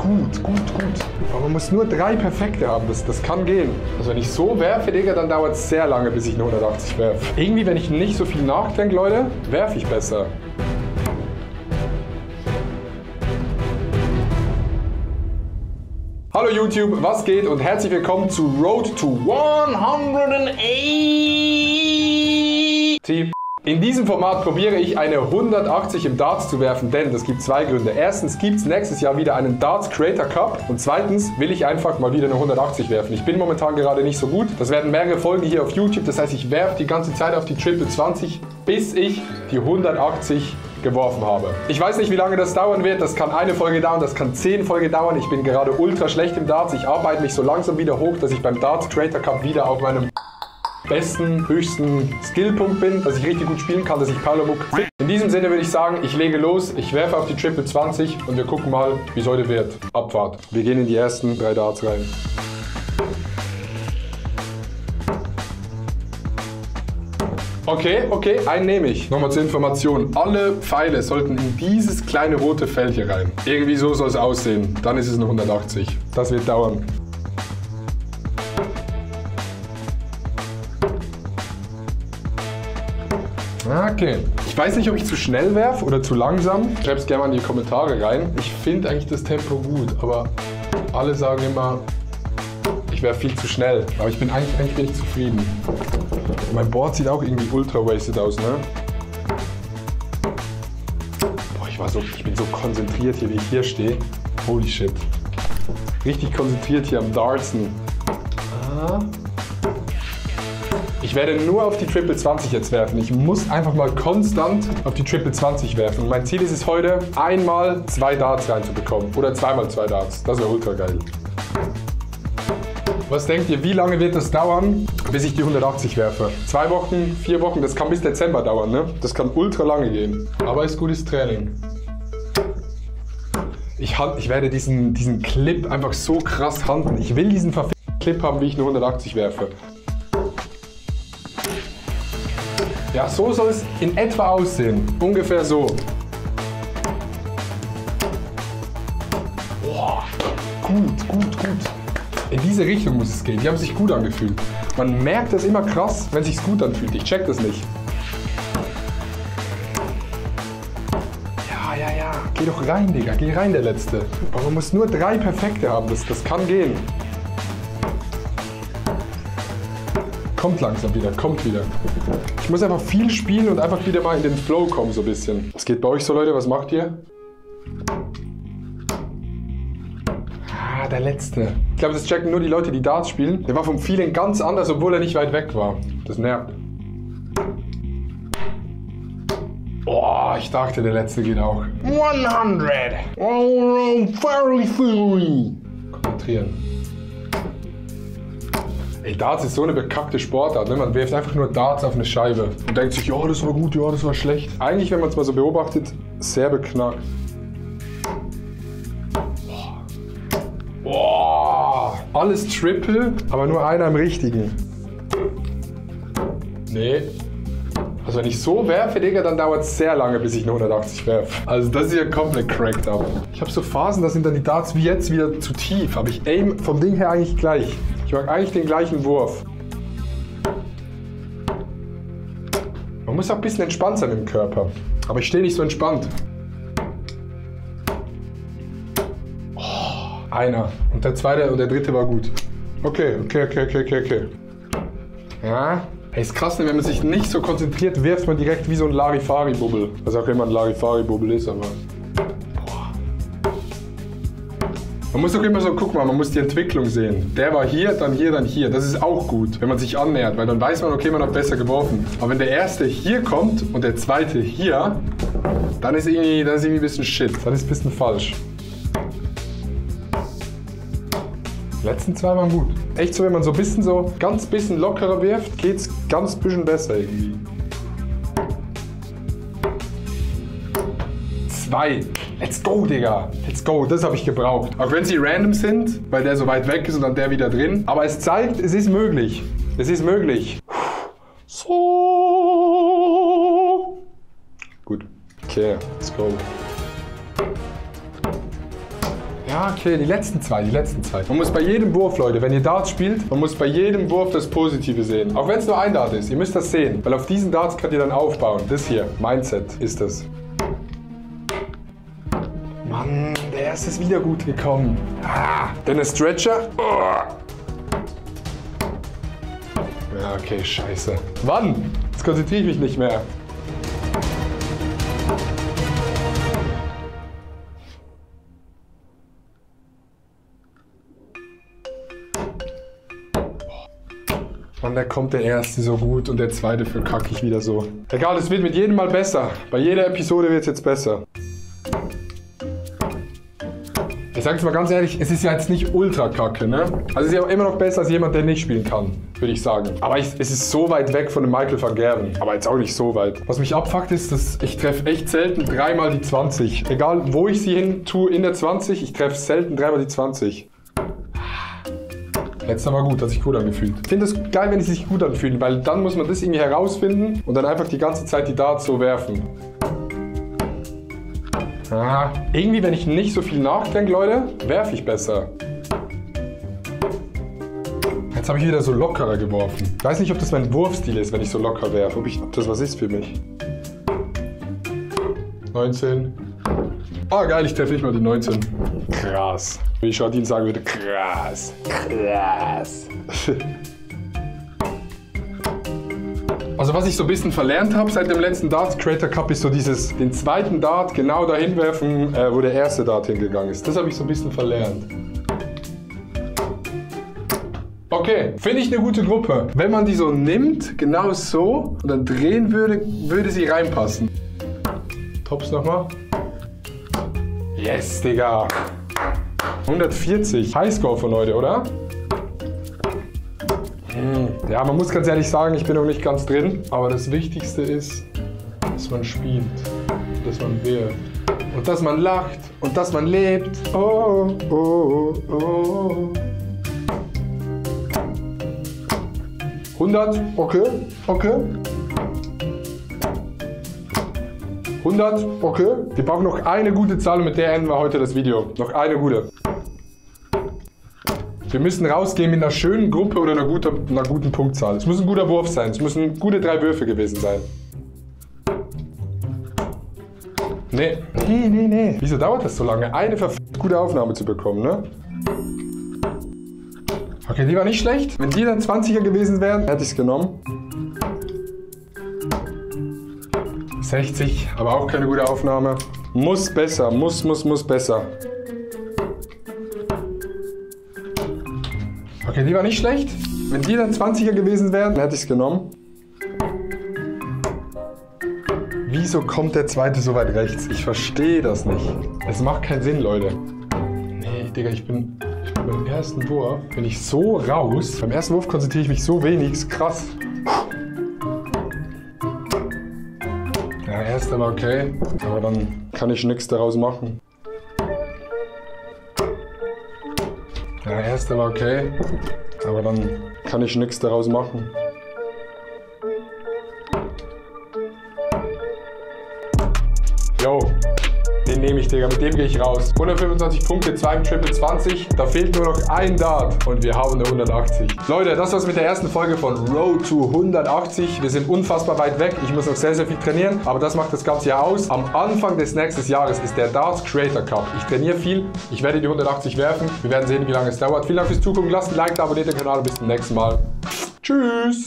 gut, gut, gut. Aber man muss nur 3 perfekte haben, das kann gehen. Also wenn ich so werfe, Digga, dann dauert es sehr lange, bis ich eine 180 werfe. Irgendwie, wenn ich nicht so viel nachdenke, Leute, werfe ich besser. Hallo YouTube, was geht und herzlich willkommen zu Road to 180. In diesem Format probiere ich eine 180 im Darts zu werfen, denn das gibt 2 Gründe. Erstens gibt es nächstes Jahr wieder einen Darts Creator Cup und zweitens will ich einfach mal wieder eine 180 werfen. Ich bin momentan gerade nicht so gut. Das werden mehrere Folgen hier auf YouTube, das heißt ich werfe die ganze Zeit auf die Triple 20, bis ich die 180 geworfen habe. Ich weiß nicht, wie lange das dauern wird. Das kann eine Folge dauern, das kann 10 Folgen dauern. Ich bin gerade ultra schlecht im Darts. Ich arbeite mich so langsam wieder hoch, dass ich beim Darts Creator Cup wieder auf meinem besten, höchsten Skillpunkt bin, dass ich richtig gut spielen kann, dass ich Carlo kriege. In diesem Sinne würde ich sagen, ich lege los, ich werfe auf die Triple 20 und wir gucken mal, wie es heute wird. Abfahrt. Wir gehen in die ersten 3 Darts rein. Okay, einen nehme ich. Nochmal zur Information. Alle Pfeile sollten in dieses kleine rote Feld hier rein. Irgendwie so soll es aussehen. Dann ist es eine 180. Das wird dauern. Okay. Ich weiß nicht, ob ich zu schnell werfe oder zu langsam. Schreibt es gerne mal in die Kommentare rein. Ich finde eigentlich das Tempo gut, aber alle sagen immer, ich werfe viel zu schnell. Aber ich bin eigentlich bin ich zufrieden. Mein Board sieht auch irgendwie ultra wasted aus, ne? Boah, ich bin so konzentriert hier, wie ich hier stehe. Holy shit. Richtig konzentriert hier am Dartsen. Ich werde nur auf die Triple 20 jetzt werfen. Ich muss einfach mal konstant auf die Triple 20 werfen. Und mein Ziel ist es heute, einmal 2 Darts reinzubekommen. Oder zweimal 2 Darts. Das wäre ultra geil. Was denkt ihr, wie lange wird das dauern, bis ich die 180 werfe? 2 Wochen, 4 Wochen, das kann bis Dezember dauern, ne? Das kann ultra lange gehen. Aber ist gutes Training. Ich werde diesen Clip einfach so krass handen. Ich will diesen verfickten Clip haben, wie ich eine 180 werfe. Ja, so soll es in etwa aussehen. Ungefähr so. Boah, gut. In diese Richtung muss es gehen. Die haben sich gut angefühlt. Man merkt das immer krass, wenn es sich gut anfühlt. Ich check das nicht. Ja. Geh doch rein, Digga. Geh rein, der Letzte. Aber man muss nur 3 perfekte haben. Das kann gehen. Kommt langsam wieder, kommt wieder. Ich muss einfach viel spielen und einfach wieder mal in den Flow kommen, so ein bisschen. Was geht bei euch so, Leute? Was macht ihr? Der Letzte. Ich glaube, das checken nur die Leute, die Darts spielen. Der war vom Feeling ganz anders, obwohl er nicht weit weg war. Das nervt. Oh, ich dachte, der Letzte geht auch. 100! Oh, very free. Konzentrieren. Ey, Darts ist so eine bekackte Sportart. Ne? Man wirft einfach nur Darts auf eine Scheibe und denkt sich, ja, das war gut, ja, das war schlecht. Eigentlich, wenn man es mal so beobachtet, sehr beknackt. Boah, alles Triple, aber nur einer im Richtigen. Nee. Also wenn ich so werfe, Digga, dann dauert es sehr lange, bis ich eine 180 werfe. Also das ist ja komplett cracked up. Ich habe so Phasen, da sind dann die Darts wie jetzt wieder zu tief. Aber ich aim vom Ding her eigentlich gleich. Ich mag eigentlich den gleichen Wurf. Man muss auch ein bisschen entspannt sein im Körper. Aber ich stehe nicht so entspannt. Einer. Und der zweite und der dritte war gut. Okay. Ja. Hey, ist krass, wenn man sich nicht so konzentriert, wirft man direkt wie so ein Larifari-Bubble. Was auch immer ein Larifari-Bubble ist, aber... Boah. Man muss doch immer so, guck mal, man muss die Entwicklung sehen. Der war hier, dann hier, dann hier. Das ist auch gut, wenn man sich annähert, weil dann weiß man, okay, man hat besser geworfen. Aber wenn der erste hier kommt und der zweite hier, dann ist irgendwie ein bisschen shit. Dann ist ein bisschen falsch. Die letzten 2 waren gut. Echt so, wenn man so ein bisschen ganz bisschen lockerer wirft, geht's ganz bisschen besser irgendwie. 2. Let's go, Digga. Let's go. Das habe ich gebraucht. Auch wenn sie random sind, weil der so weit weg ist und dann der wieder drin. Aber es zeigt, es ist möglich. Es ist möglich. So. Gut. Okay, let's go. Ja, okay, die letzten zwei. Man muss bei jedem Wurf, Leute, wenn ihr Darts spielt, man muss bei jedem Wurf das Positive sehen. Auch wenn es nur ein Dart ist, ihr müsst das sehen. Weil auf diesen Darts könnt ihr dann aufbauen. Das hier, Mindset ist das. Mann, der erste ist wieder gut gekommen. Ah, dann der Stretcher. Oh. Ja, okay, scheiße. Wann? Jetzt konzentriere ich mich nicht mehr. Und da kommt der erste so gut und der zweite verkacke ich wieder so. Egal, es wird mit jedem Mal besser. Bei jeder Episode wird es jetzt besser. Ich sage es mal ganz ehrlich, es ist ja jetzt nicht ultra kacke, ne? Also es ist ja immer noch besser als jemand, der nicht spielen kann, würde ich sagen. Aber es ist so weit weg von dem Michael van Gerwen. Aber jetzt auch nicht so weit. Was mich abfuckt ist, dass ich treffe echt selten dreimal die 20. Egal, wo ich sie hin tue in der 20, ich treffe selten dreimal die 20. Letzter war gut, hat sich gut angefühlt. Ich finde es geil, wenn die sich gut anfühlen, weil dann muss man das irgendwie herausfinden und dann einfach die ganze Zeit die Darts so werfen. Ah, irgendwie, wenn ich nicht so viel nachdenke, Leute, werfe ich besser. Jetzt habe ich wieder so lockerer geworfen. Ich weiß nicht, ob das mein Wurfstil ist, wenn ich so locker werfe. Ob das was ist für mich. 19. Ah, geil, ich treffe nicht mal die 19. Krass. Wie Jardine sagen würde, krass. Krass. Also was ich so ein bisschen verlernt habe seit dem letzten Darts Creator Cup ist so den zweiten Dart genau dahin werfen, wo der erste Dart hingegangen ist. Das habe ich so ein bisschen verlernt. Okay, finde ich eine gute Gruppe. Wenn man die so nimmt, genau so, und dann drehen würde, würde sie reinpassen. Tops nochmal. Yes, Digga. 140. Highscore von heute, oder? Ja, man muss ganz ehrlich sagen, ich bin noch nicht ganz drin. Aber das Wichtigste ist, dass man spielt. Dass man wirft. Und dass man lacht. Und dass man lebt. Oh, oh, oh. 100. Okay, okay. 100. Okay. Wir brauchen noch eine gute Zahl und mit der enden wir heute das Video. Noch eine gute. Wir müssen rausgehen mit einer schönen Gruppe oder einer guten Punktzahl. Es muss ein guter Wurf sein. Es müssen gute 3 Würfe gewesen sein. Nee. Wieso dauert das so lange? Eine gute Aufnahme zu bekommen, ne? Okay, die war nicht schlecht. Wenn die dann 20er gewesen wären, hätte ich es genommen. 60, aber auch keine gute Aufnahme. Muss besser, muss besser. Okay, die war nicht schlecht. Wenn die dann 20er gewesen wären, hätte ich es genommen. Wieso kommt der zweite so weit rechts? Ich verstehe das nicht. Es macht keinen Sinn, Leute. Nee, Digga, ich bin beim ersten Wurf, bin ich so raus. Beim ersten Wurf konzentriere ich mich so wenig, ist krass. Ja, erster war okay, aber dann kann ich nichts daraus machen. Ja, erster war okay, aber dann kann ich nichts daraus machen. Yo, den nehme ich, Digga, mit dem gehe ich raus. 125 Punkte, 2 im Triple 20, da fehlt nur noch ein Dart und wir haben eine 180. Leute, das war's mit der ersten Folge von Road to 180. Wir sind unfassbar weit weg, ich muss noch sehr, sehr viel trainieren, aber das macht das Ganze ja aus. Am Anfang des nächsten Jahres ist der Darts Creator Cup. Ich trainiere viel, ich werde die 180 werfen, wir werden sehen, wie lange es dauert. Vielen Dank fürs Zugucken, lasst ein Like da, abonniert den Kanal und bis zum nächsten Mal. Tschüss!